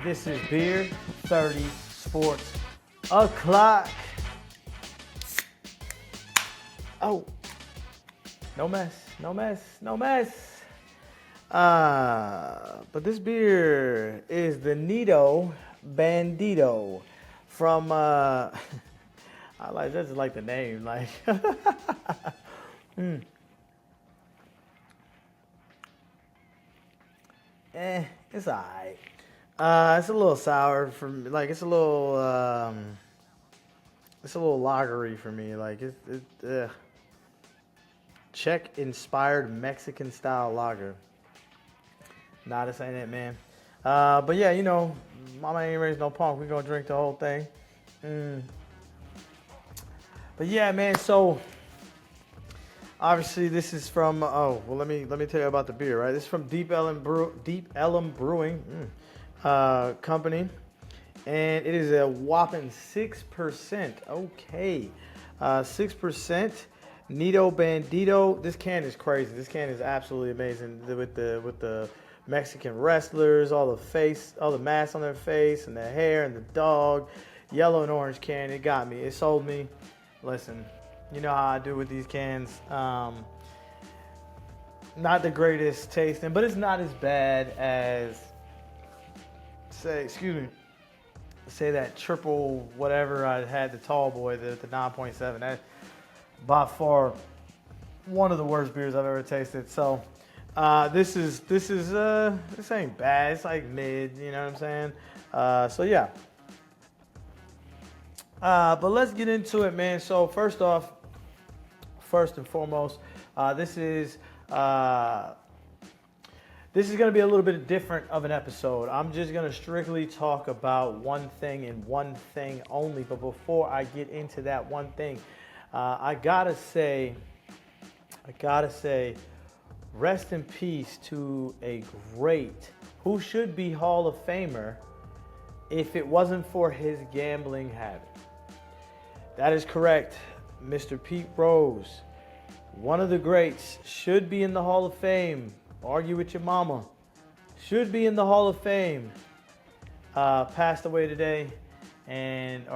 This is Beer 30 Sports O'Clock. Oh, no mess, no mess, no mess. But this beer is the Nito Bandito from, I just like the name, like, it's alright. It's a little sour for me. Like it's a little lagery for me. Like Czech inspired Mexican style lager. Nah, this ain't it, man. But yeah, you know, mama ain't raised no punk. We gonna drink the whole thing. But yeah, man. So obviously this is from. Oh, well, let me tell you about the beer. Right, this is from Deep Ellum Brewing. Company, and it is a whopping 6%. Okay, 6%. Nito Bandito. This can is crazy. This can is absolutely amazing with the Mexican wrestlers, all the masks on their face, and the hair, and the dog, yellow and orange can. It got me. It sold me. Listen, you know how I do with these cans. Not the greatest tasting, but it's not as bad as. Say that triple whatever I had, the tall boy, the 9.7. That's by far one of the worst beers I've ever tasted. So this ain't bad. It's like mid, you know what I'm saying? So yeah. But let's get into it, man. So first and foremost, this is going to be a little bit different of an episode. I'm just going to strictly talk about one thing and one thing only. But before I get into that one thing, I gotta say, rest in peace to a great, who should be Hall of Famer if it wasn't for his gambling habit. That is correct, Mr. Pete Rose, one of the greats, should be in the Hall of Fame. Argue with your mama. Should be in the Hall of Fame. Passed away today, and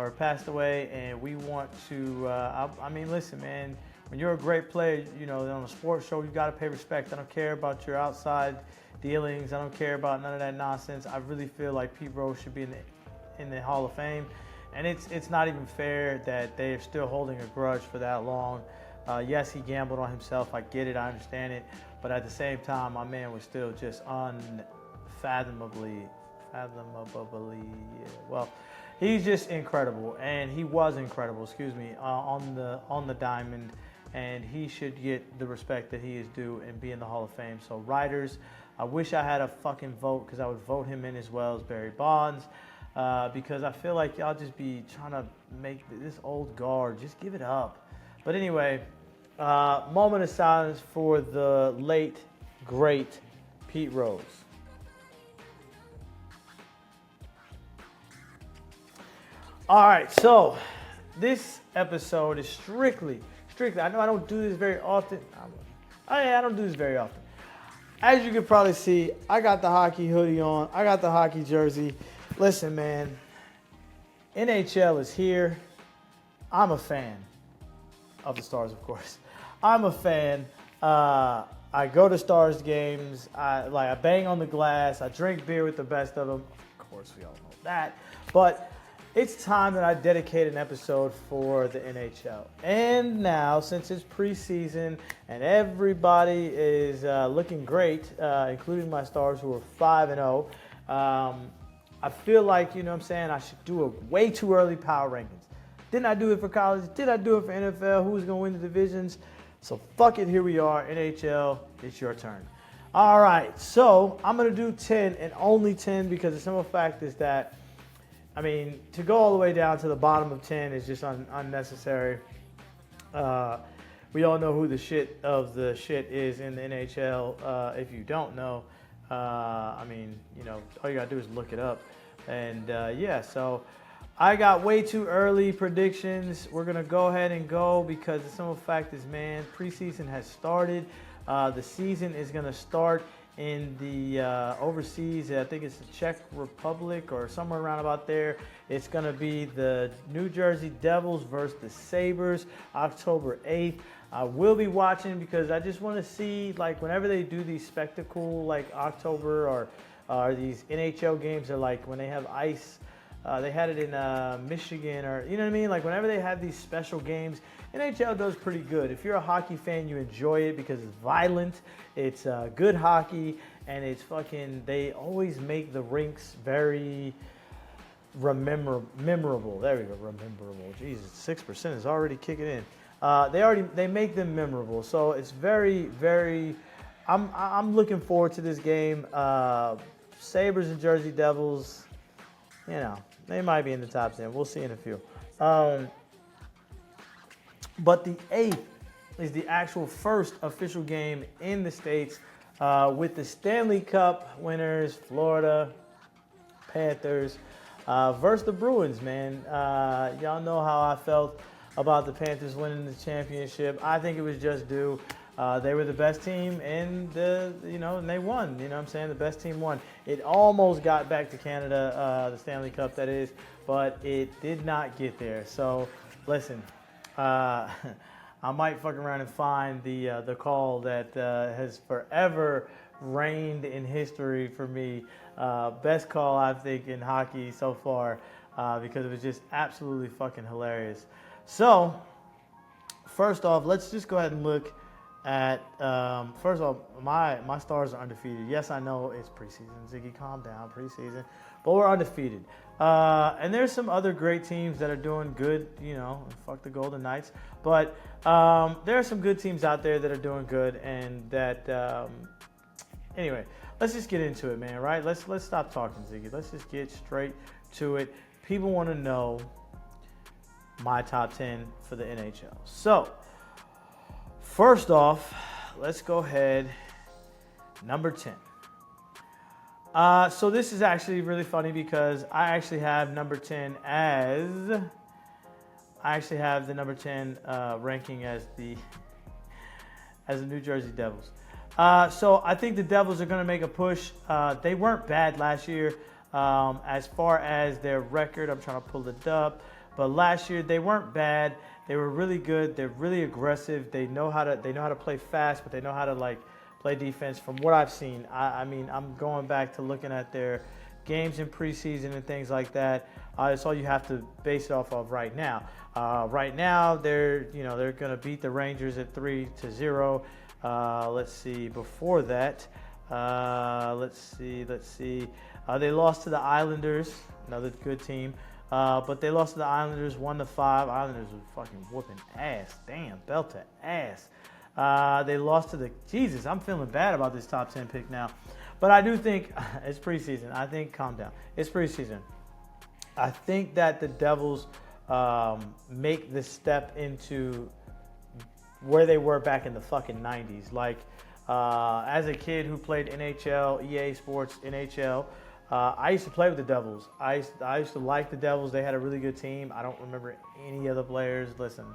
we want to. I mean, listen, man. When you're a great player, you know, on a sports show, you got to pay respect. I don't care about your outside dealings. I don't care about none of that nonsense. I really feel like Pete Rose should be in the Hall of Fame, and it's not even fair that they're still holding a grudge for that long. Yes, he gambled on himself. I get it. I understand it. But at the same time, my man was still just unfathomably, yeah. Well, he's just incredible, and he was incredible. Excuse me, on the diamond, and he should get the respect that he is due and be in the Hall of Fame. So, writers, I wish I had a fucking vote because I would vote him in as well as Barry Bonds, because I feel like y'all just be trying to make this old guard just give it up. But anyway. Moment of silence for the late, great Pete Rose. All right, so this episode is strictly. I know I don't do this very often. I don't do this very often. As you can probably see, I got the hockey hoodie on. I got the hockey jersey. Listen, man, NHL is here. I'm a fan of the Stars, of course. I'm a fan. I go to Stars games. I bang on the glass. I drink beer with the best of them. Of course, we all know that. But it's time that I dedicate an episode for the NHL. And now, since it's preseason and everybody is looking great, including my Stars who are 5-0, I feel like, you know what I'm saying, I should do a way too early power rankings. Didn't I do it for college? Did I do it for NFL? Who's going to win the divisions? So fuck it, here we are. NHL, it's your turn. All right, so I'm going to do 10 and only 10 because the simple fact is that, I mean, to go all the way down to the bottom of 10 is just unnecessary. We all know who the shit of the shit is in the NHL. If you don't know, I mean, you know, all you got to do is look it up. And yeah, so I got way too early predictions. We're going to go ahead and go because the simple fact is, man, preseason has started. The season is going to start in the overseas. I think it's the Czech Republic or somewhere around about there. It's going to be the New Jersey Devils versus the Sabres, October 8th. I will be watching because I just want to see, like, whenever they do these spectacle, like October or these NHL games, or like when they have ice. They had it in Michigan, or you know what I mean? Like whenever they have these special games, NHL does pretty good. If you're a hockey fan, you enjoy it because it's violent, it's good hockey, and it's fucking, they always make the rinks very memorable. There we go, memorable. Jesus, 6% is already kicking in. They make them memorable. So it's very, very, I'm looking forward to this game. Sabres and Jersey Devils, you know, they might be in the top 10. We'll see in a few. But the 8th is the actual first official game in the States with the Stanley Cup winners, Florida Panthers, versus the Bruins, man. Y'all know how I felt about the Panthers winning the championship. I think it was just due. They were the best team, and and they won. You know what I'm saying? The best team won. It almost got back to Canada, the Stanley Cup, that is, but it did not get there. So, listen, I might fuck around and find the call that has forever reigned in history for me. Best call, I think, in hockey so far, because it was just absolutely fucking hilarious. So, first off, let's just go ahead and look at, first of all, my Stars are undefeated. Yes, I know it's preseason. Ziggy, calm down, preseason. But we're undefeated. And there's some other great teams that are doing good, fuck the Golden Knights. But there are some good teams out there that are doing good, and that, anyway, let's just get into it, man, right? Let's stop talking, Ziggy. Let's just get straight to it. People want to know my top 10 for the NHL. So, first off, let's go ahead. Number 10. So this is actually really funny because I actually have number 10 as... I actually have the number 10 ranking as the New Jersey Devils. So I think the Devils are going to make a push. They weren't bad last year as far as their record. I'm trying to pull it up. But last year they weren't bad. They were really good. They're really aggressive. They know how to play fast, but they know how to play defense. From what I've seen, I mean, I'm going back to looking at their games in preseason and things like that. That's all you have to base it off of right now. Right now, they're going to beat the Rangers at 3-0. Let's see. Before that, let's see. They lost to the Islanders, another good team. But they lost to the Islanders 1-5. Islanders were fucking whooping ass. Damn, belt to ass. They lost to the... Jesus, I'm feeling bad about this top 10 pick now. But I do think it's preseason. I think, calm down. It's preseason. I think that the Devils make the step into where they were back in the fucking 90s. As a kid who played NHL, EA Sports, NHL, I used to play with the Devils. I used to like the Devils. They had a really good team. I don't remember any of the players. Listen,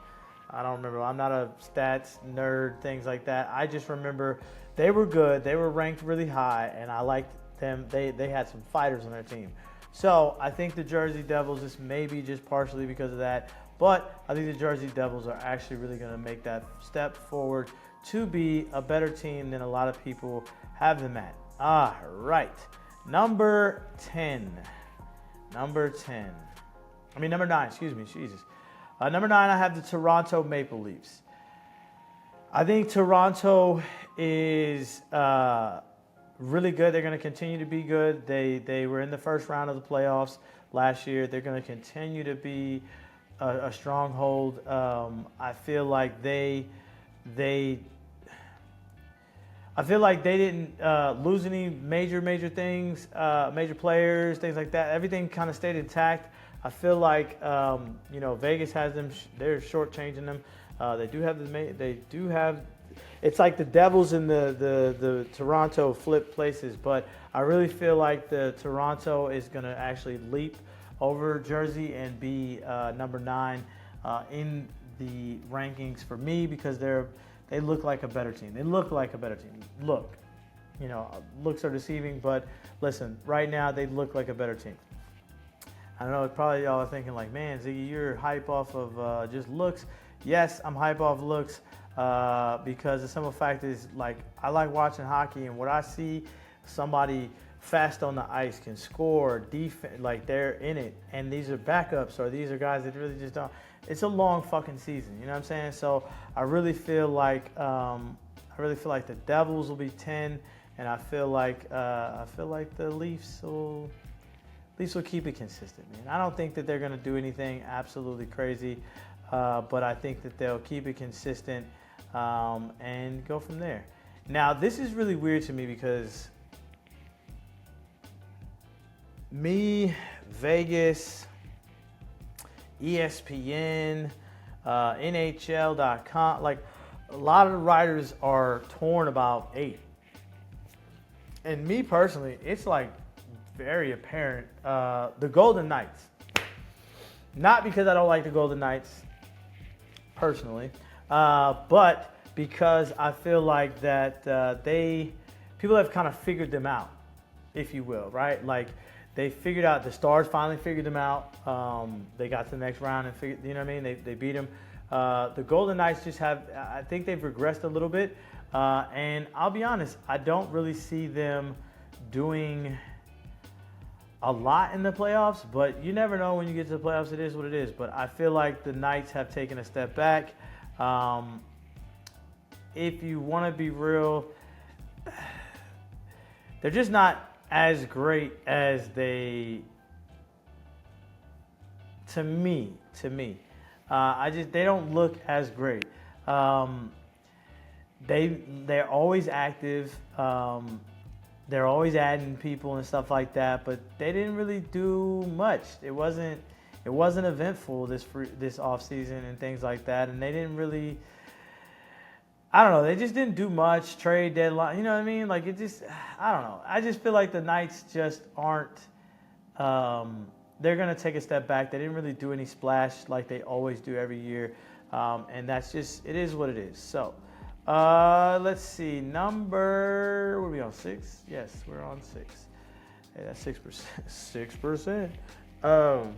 I don't remember. I'm not a stats nerd, things like that. I just remember they were good. They were ranked really high, and I liked them. They had some fighters on their team. So I think the Jersey Devils, this may be just partially because of that, but I think the Jersey Devils are actually really going to make that step forward to be a better team than a lot of people have them at. All right. Number 9, excuse me, Jesus. Number 9, I have the Toronto Maple Leafs. I think Toronto is really good. They're going to continue to be good. They were in the first round of the playoffs last year. They're going to continue to be a stronghold. I feel like they didn't lose any major things, major players, things like that. Everything kind of stayed intact. I feel like Vegas has them. They're shortchanging them. They do have. It's like the Devils and the Toronto flip places, but I really feel like the Toronto is going to actually leap over Jersey and be number 9 in the rankings for me because they look like a better team. They look like a better team. Look, looks are deceiving, but listen, right now they look like a better team. I know probably y'all are thinking like, man, Ziggy, you're hype off of just looks. Yes, I'm hype off looks because the simple fact is, like, I like watching hockey, and what I see, somebody fast on the ice can score, defense, like they're in it, and these are backups or these are guys that really just don't. It's a long fucking season, you know what I'm saying? So I really feel like the Devils will be 10, and I feel like the Leafs will keep it consistent, man. I don't think that they're going to do anything absolutely crazy, but I think that they'll keep it consistent and go from there. Now, this is really weird to me because me, Vegas, ESPN, NHL.com, like a lot of the writers are torn about 8. And me personally, it's like very apparent. The Golden Knights. Not because I don't like the Golden Knights personally, but because I feel like that people have kind of figured them out, if you will, right? Like they figured out, the Stars finally figured them out. They got to the next round and figured, you know what I mean? They beat them. The Golden Knights just have, I think they've regressed a little bit. And I'll be honest, I don't really see them doing a lot in the playoffs, but you never know when you get to the playoffs. It is what it is. But I feel like the Knights have taken a step back. If you want to be real, they're just not as great as they, to me. They don't look as great. They're always active. They're always adding people and stuff like that, but they didn't really do much. It wasn't eventful this off season and things like that, and they didn't really. I don't know. They just didn't do much. Trade deadline. You know what I mean? Like, it just. I don't know. I just feel like the Knights just aren't. They're gonna take a step back. They didn't really do any splash like they always do every year, and that's just. It is what it is. So. Let's see. What are we on? 6? Yes, we're on 6. Hey, that's 6%. 6%. All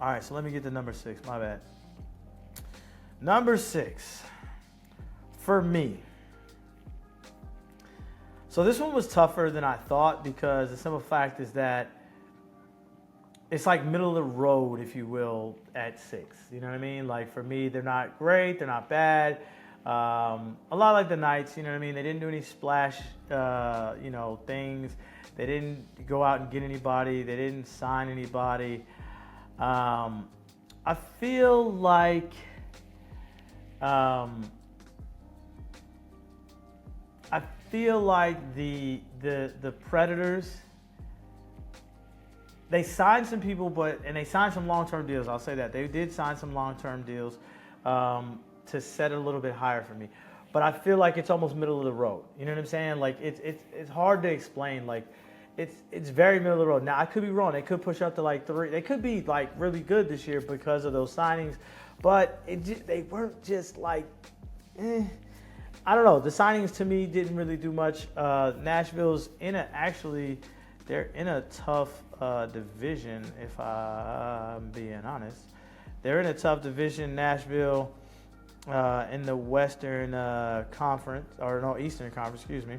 right, so let me get to number 6. My bad. Number 6 for me. So this one was tougher than I thought because the simple fact is that it's like middle of the road, if you will, at 6. You know what I mean? Like for me, they're not great. They're not bad. A lot like the Knights, you know what I mean? They didn't do any splash, things. They didn't go out and get anybody. They didn't sign anybody. I feel like the Predators. They signed some people, and they signed some long-term deals. I'll say that. They did sign some long-term deals to set it a little bit higher for me. But I feel like it's almost middle of the road. You know what I'm saying? Like it's hard to explain. Like it's very middle of the road. Now I could be wrong. They could push up to like 3. They could be like really good this year because of those signings. But they weren't just like, I don't know. The signings to me didn't really do much. Nashville's they're in a tough division, if I'm being honest. They're in a tough division, Nashville, in the Western Conference, Eastern Conference, excuse me.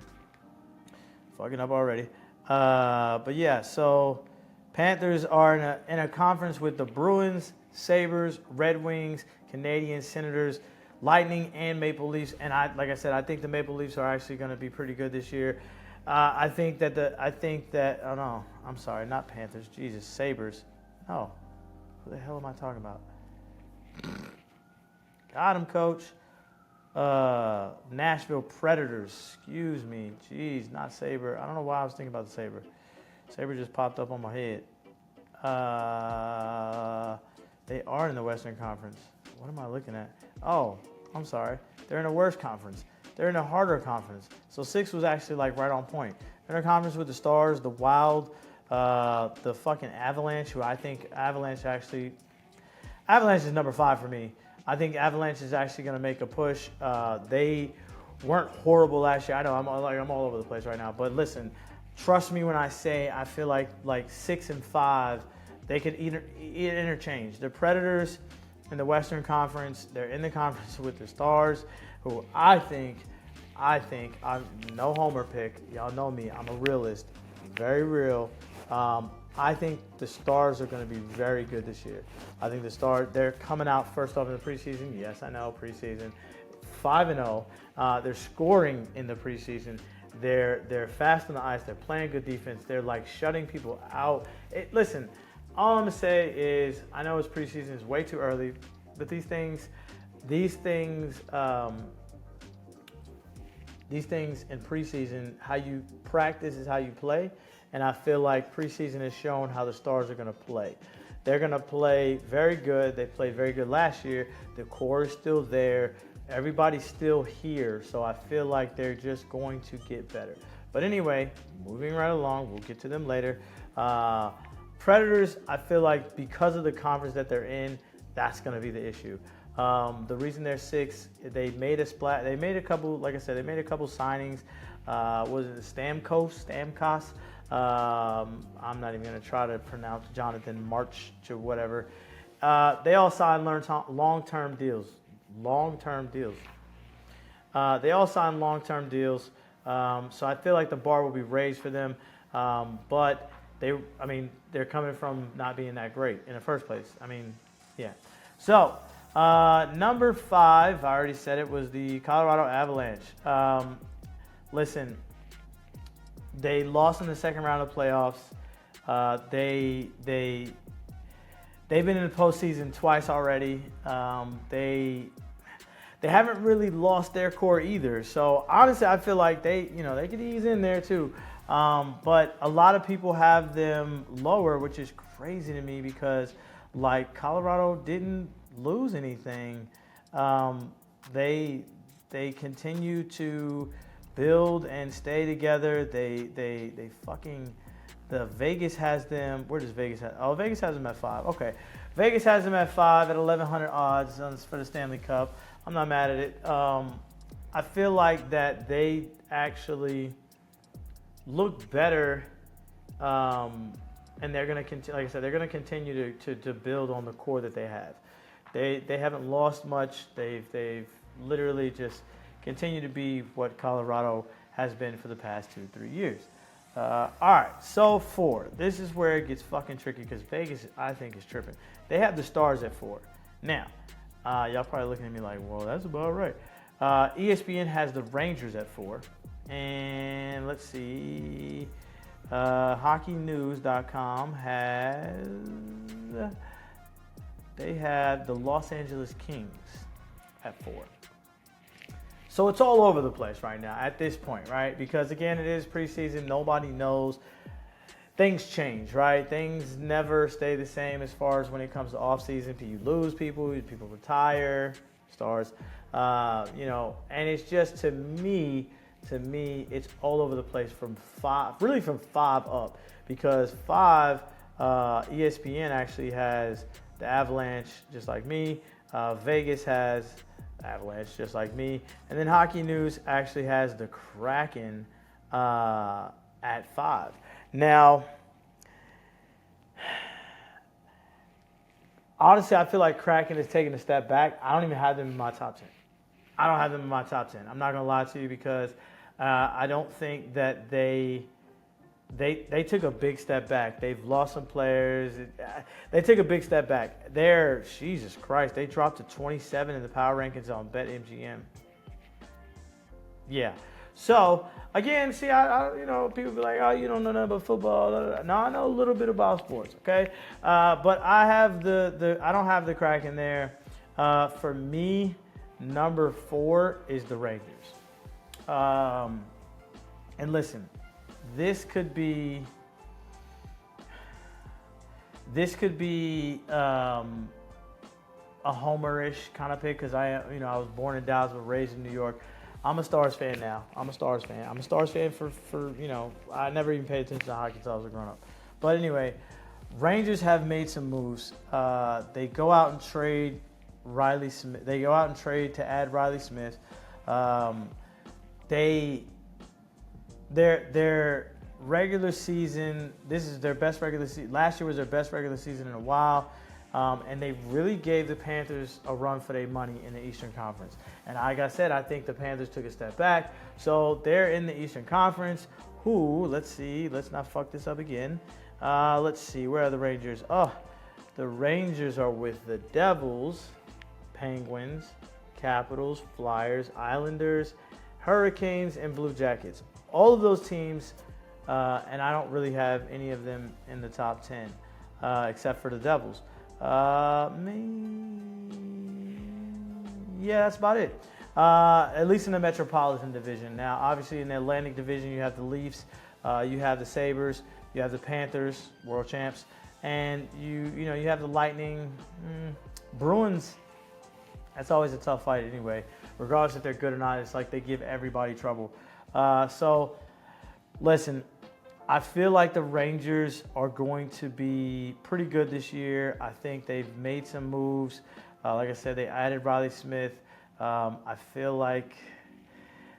Fucking up already. But yeah, so Panthers are in a conference with the Bruins, Sabres, Red Wings, Canadiens, Senators, Lightning, and Maple Leafs. And I think the Maple Leafs are actually going to be pretty good this year. Not Panthers. Jesus, Sabres. No. Who the hell am I talking about? Got him, coach. Nashville Predators. Excuse me. Jeez, not Sabre. I don't know why I was thinking about the Sabre. Sabre just popped up on my head. They are in the Western Conference. What am I looking at? Oh, I'm sorry. They're in a worse conference. They're in a harder conference. So 6 was actually like right on point. They're in a conference with the Stars, the Wild, the fucking Avalanche, who I think Avalanche is number 5 for me. I think Avalanche is actually going to make a push. They weren't horrible last year. I know I'm all over the place right now, but listen, trust me when I say I feel like 6 and 5, they could interchange. The Predators in the Western Conference, they're in the conference with the Stars, who I think I'm no homer pick. Y'all know me. I'm a realist, very real. I think the Stars are going to be very good this year. I think the Stars, they're coming out first off in the preseason. Yes, I know, preseason. 5-0. They're scoring in the preseason. They're fast on the ice. They're playing good defense. They're like shutting people out. Listen, all I'm going to say is I know it's preseason. It's way too early. But these things in preseason, how you practice is how you play. And I feel like preseason has shown how the Stars are going to play. They're going to play very good. They played very good last year. The core is still there. Everybody's still here. So I feel like they're just going to get better. But anyway, moving right along. We'll get to them later. Predators, I feel like because of the conference that they're in, that's going to be the issue. The reason they're 6, they made a splat. They made a couple, like I said, they made a couple signings. Was it Stamkos? I'm not even going to try to pronounce Jonathan March or whatever. They all signed long-term deals. They all signed long-term deals. So I feel like the bar will be raised for them. But they're coming from not being that great in the first place. Yeah. So number 5, I already said it, was the Colorado Avalanche. Listen, they lost in the second round of playoffs. They've been in the postseason twice already. They haven't really lost their core either. So honestly, I feel like they could ease in there too. But a lot of people have them lower, which is crazy to me because like Colorado didn't lose anything. They continue to build and stay together. The Vegas has them. Where does Vegas have? Oh, Vegas has them at 5. Okay, Vegas has them at 5 at 1,100 odds for the Stanley Cup. I'm not mad at it. I feel like that they actually look better, and they're going to continue. Like I said, they're going to continue to build on the core that they have. They haven't lost much. They've literally just continue to be what Colorado has been for the past 2-3 years. All right, so 4. This is where it gets fucking tricky because Vegas, I think, is tripping. They have the Stars at 4. Now, y'all probably looking at me like, well, that's about right. ESPN has the Rangers at 4. And let's see, HockeyNews.com they have the Los Angeles Kings at 4. So it's all over the place right now at this point, right? Because again, it is preseason. Nobody knows. Things change, right? Things never stay the same as far as when it comes to offseason. You lose people retire, Stars, and it's just to me, it's all over the place from 5 up, because 5, ESPN actually has the Avalanche just like me. Vegas has Avalanche just like me, and then Hockey News actually has the Kraken at 5. Now, honestly, I feel like Kraken is taking a step back. I don't even have them in my top 10. I'm not gonna lie to you because I don't think that they took a big step back. They've lost some players. They took a big step back. Jesus Christ, they dropped to 27 in the power rankings on BetMGM. Yeah. So again, see, I people be like, oh, you don't know nothing about football. No, I know a little bit about sports. Okay, but I have I don't have the Kraken there. For me, number 4 is the Rangers. And listen. This could be a homerish kind of pick because I was born in Dallas but raised in New York. I'm a Stars fan now. I'm a Stars fan for I never even paid attention to hockey until I was growing up. But anyway, Rangers have made some moves. They go out and trade Riley Smith. They go out and trade to add Riley Smith. their regular season, this is their best regular season. Last year was their best regular season in a while. And they really gave the Panthers a run for their money in the Eastern Conference. And like I said, I think the Panthers took a step back. So they're in the Eastern Conference. Let's see, let's not fuck this up again. Let's see, where are the Rangers? Oh, the Rangers are with the Devils, Penguins, Capitals, Flyers, Islanders, Hurricanes, and Blue Jackets. All of those teams, and I don't really have any of them in the top 10, except for the Devils. Yeah, that's about it. At least in the Metropolitan Division. Now, obviously, in the Atlantic Division, you have the Leafs, you have the Sabres, you have the Panthers, world champs, and you have the Lightning, Bruins. That's always a tough fight anyway. Regardless if they're good or not, it's like they give everybody trouble. So, listen. I feel like the Rangers are going to be pretty good this year. I think they've made some moves. Like I said, they added Riley Smith. I feel like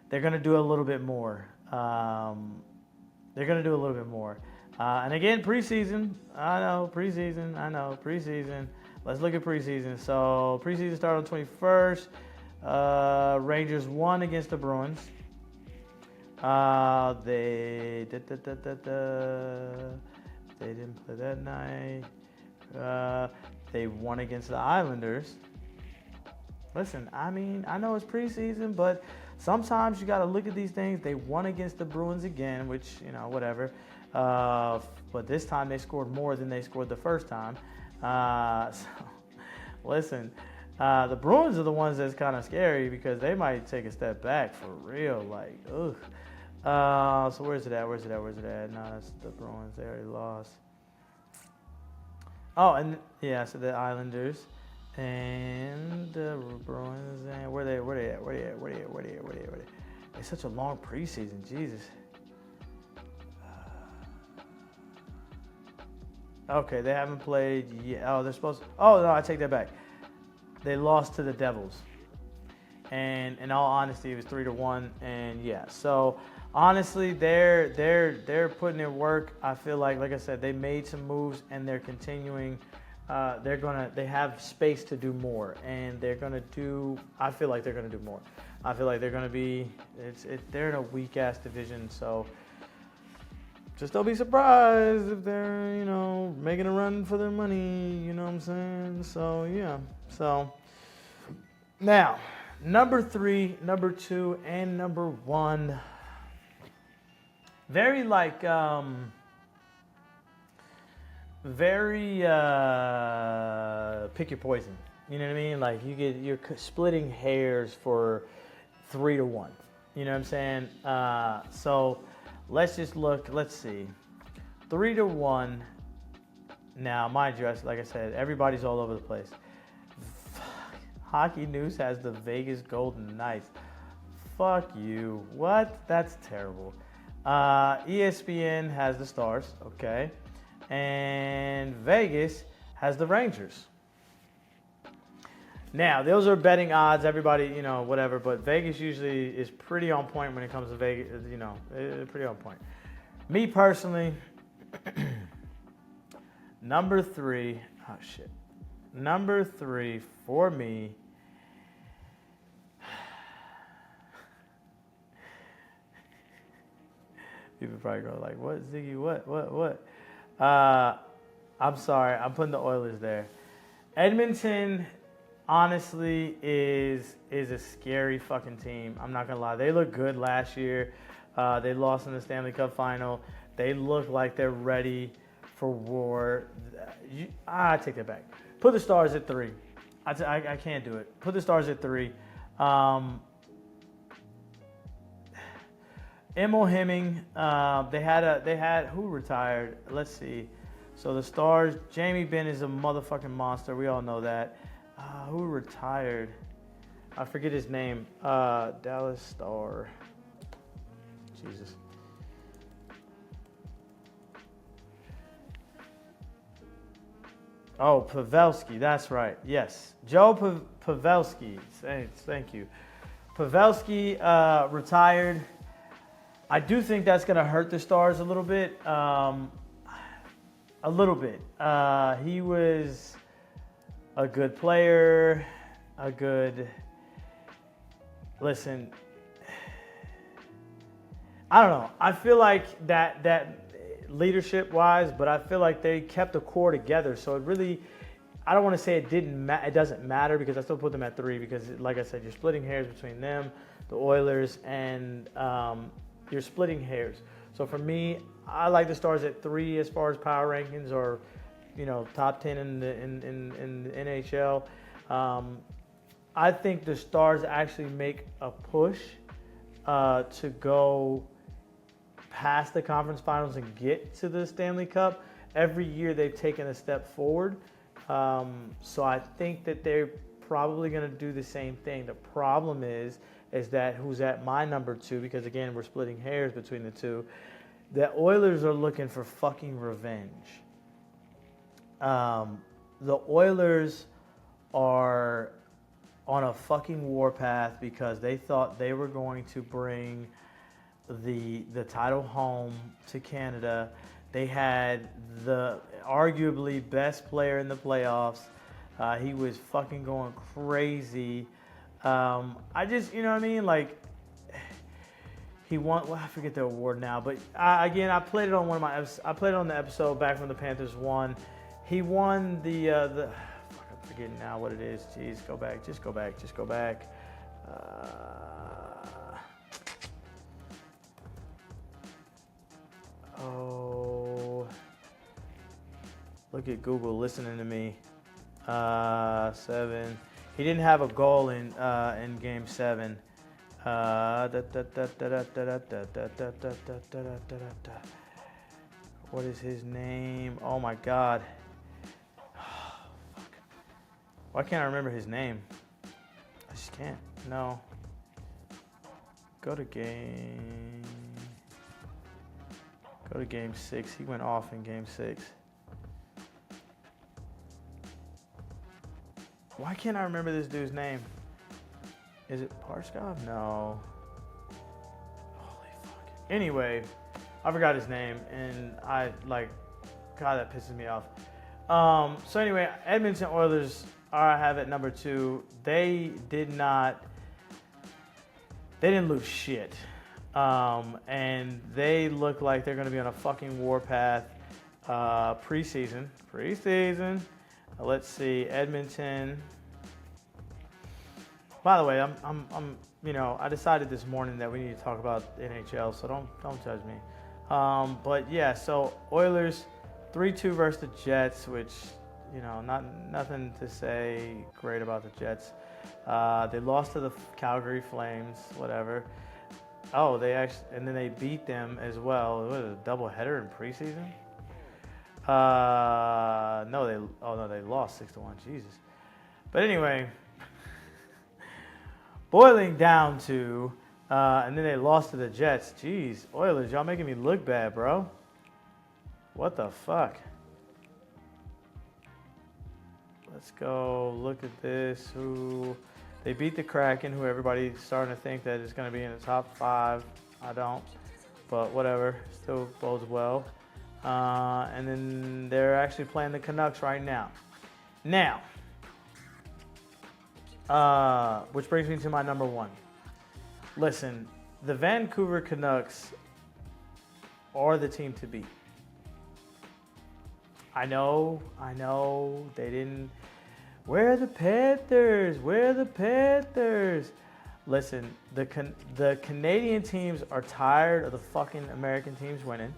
they're going to do a little bit more. And again, preseason. I know, preseason. Let's look at preseason. So, preseason started on the 21st. Rangers won against the Bruins. They didn't play that night. They won against the Islanders. Listen, I mean, I know it's preseason, but sometimes you got to look at these things. They won against the Bruins again, which, whatever. But this time they scored more than they scored the first time. Listen. The Bruins are the ones that's kind of scary because they might take a step back for real. Like, ugh. So where's it at? No, that's the Bruins. They already lost. Oh, and yeah, so the Islanders and the Bruins. And where they at? It's such a long preseason. Jesus. Okay, they haven't played yet. Oh, they're supposed to. Oh, no, I take that back. They lost to the Devils. And in all honesty, it was 3-1. And yeah, so honestly, they're putting in work. I feel like I said, they made some moves and they're continuing. They have space to do more, and I feel like they're gonna do more. I feel like they're gonna be. They're in a weak ass division, so just don't be surprised if they're making a run for their money. You know what I'm saying? So yeah. So now, number 3, number 2, and number 1. Very pick your poison. You know what I mean? Like you're splitting hairs for 3-1. You know what I'm saying? So let's just look. Let's see, 3-1. Now, mind you, like I said, everybody's all over the place. Hockey News has the Vegas Golden Knights. Fuck you. What? That's terrible. ESPN has the Stars, okay, and Vegas has the Rangers. Now, those are betting odds. Everybody, whatever, but Vegas usually is pretty on point when it comes to Vegas. Pretty on point. Me personally, number 3. Oh shit. Number 3 for me. People probably go like, "What, Ziggy? What?" I'm sorry. I'm putting the Oilers there. Edmonton, honestly, is a scary fucking team. I'm not gonna lie. They looked good last year. They lost in the Stanley Cup final. They look like they're ready for war. I take that back. Put the Stars at 3. I can't do it. Put the Stars at 3. Emil Hemming, they had who retired? Let's see. So the Stars, Jamie Benn is a motherfucking monster. We all know that. Who retired? I forget his name. Dallas Star. Jesus. Oh, Pavelski. That's right. Yes, Joe Pavelski. Thank you. Pavelski retired. I do think that's going to hurt the Stars a little bit. He was a good player, listen, I don't know. I feel like that leadership-wise, but I feel like they kept the core together. So it really, I don't want to say it doesn't matter because I still put them at 3 because, like I said, you're splitting hairs between them, the Oilers, and you're splitting hairs. So for me, I like the Stars at 3 as far as power rankings, or top 10 in the NHL. I think the Stars actually make a push to go past the conference finals and get to the Stanley Cup. Every year they've taken a step forward. So I think that they're probably going to do the same thing. The problem is that who's at my number 2, because again, we're splitting hairs between the two. The Oilers are looking for fucking revenge. The Oilers are on a fucking warpath because they thought they were going to bring the title home to Canada. They had the arguably best player in the playoffs. He was fucking going crazy. I just, you know what I mean? Like, he won, well, I forget the award now, but I played it on I played it on the episode back when the Panthers won. He won the fuck, I'm forgetting now what it is. Jeez, just go back. Look at Google listening to me. 7. He didn't have a goal in Game 7. What is his name? Oh my God. Fuck. Why can't I remember his name? I just can't. No. Go to game 6. He went off in Game 6. Why can't I remember this dude's name? Is it Parskov? No. Holy fuck. Anyway, I forgot his name, and God, that pisses me off. So anyway, Edmonton Oilers I have at number 2. They didn't lose shit. And they look like they're going to be on a fucking warpath preseason. Let's see, Edmonton. By the way, I decided this morning that we need to talk about NHL, so don't judge me. But yeah, so Oilers 3-2 versus the Jets, which nothing to say great about the Jets. They lost to the Calgary Flames, whatever. Oh, and then they beat them as well. What was it, a doubleheader in preseason? They lost 6-1. Jesus. But anyway, boiling down to, and then they lost to the Jets. Jeez, Oilers, y'all making me look bad, bro. What the fuck? Let's go look at this. They beat the Kraken, who everybody's starting to think that is going to be in the top 5. I don't, but whatever. Still bodes well. And then they're actually playing the Canucks right now. Which brings me to my number 1. Listen, the Vancouver Canucks are the team to beat. I know, they didn't. Where are the Panthers? Listen, the Canadian teams are tired of the fucking American teams winning.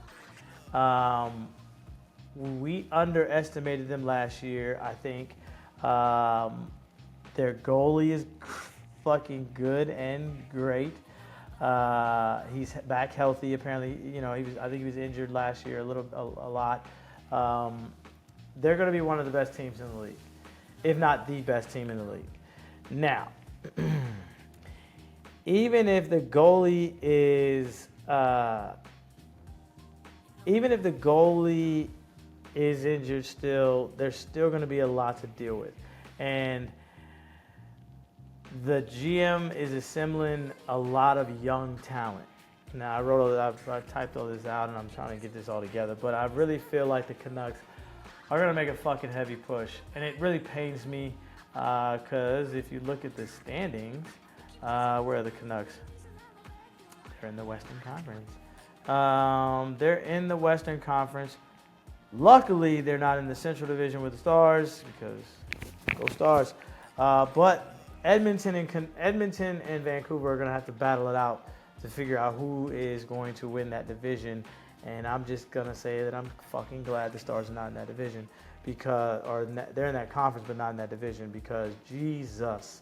We underestimated them last year, I think. Their goalie is fucking good and great. He's back healthy. Apparently, I think he was injured last year a lot. They're going to be one of the best teams in the league, if not the best team in the league. Now, even if the goalie is injured still, there's still going to be a lot to deal with. And the GM is assembling a lot of young talent. Now, I typed all this out, and I'm trying to get this all together, but I really feel like the Canucks are going to make a fucking heavy push. And it really pains me because if you look at the standings, where are the Canucks? They're in the Western Conference. They're in the Western Conference. Luckily, they're not in the Central Division with the Stars because go Stars. But Edmonton and Vancouver are going to have to battle it out to figure out who is going to win that division. And I'm just going to say that I'm fucking glad the Stars are not in that division they're in that conference but not in that division because Jesus.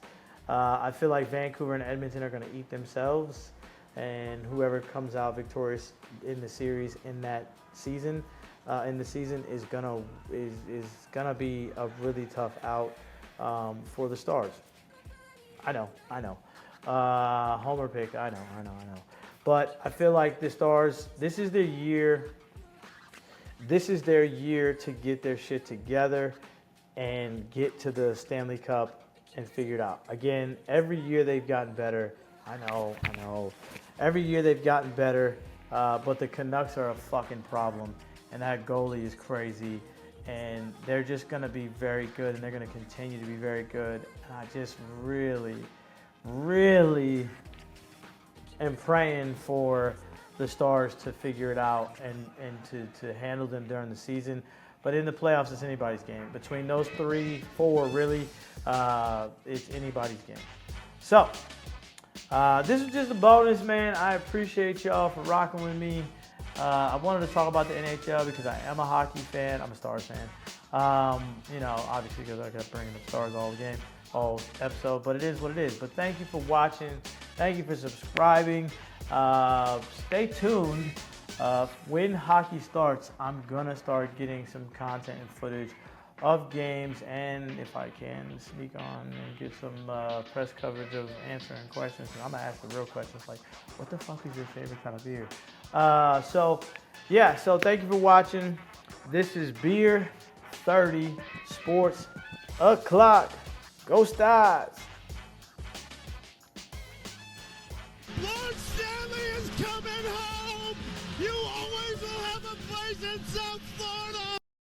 I feel like Vancouver and Edmonton are going to eat themselves, and whoever comes out victorious in the series in that season, is gonna be a really tough out for the Stars. I know. Homer pick. I know. But I feel like the Stars, this is their year. This is their year to get their shit together and get to the Stanley Cup and figure it out. Again, every year they've gotten better. I know. Every year they've gotten better, but the Canucks are a fucking problem, and that goalie is crazy, and they're just going to be very good, and they're going to continue to be very good. And I just really am praying for the Stars to figure it out and to handle them during the season. But in the playoffs, it's anybody's game. Between those 3-4, really, it's anybody's game. So, this is just a bonus, man. I appreciate y'all for rocking with me. I wanted to talk about the NHL because I am a hockey fan. I'm a Stars fan. Obviously because I kept bringing up Stars all episode, but it is what it is. But thank you for watching. Thank you for subscribing. Stay tuned. When hockey starts, I'm going to start getting some content and footage of games, and if I can, sneak on and get some press coverage of answering questions. And I'm going to ask the real questions like, what the fuck is your favorite kind of beer? So thank you for watching. This is Beer 30 Sports O'Clock. Go Stars! Lord Stanley is coming home! You always will have a place in South Florida!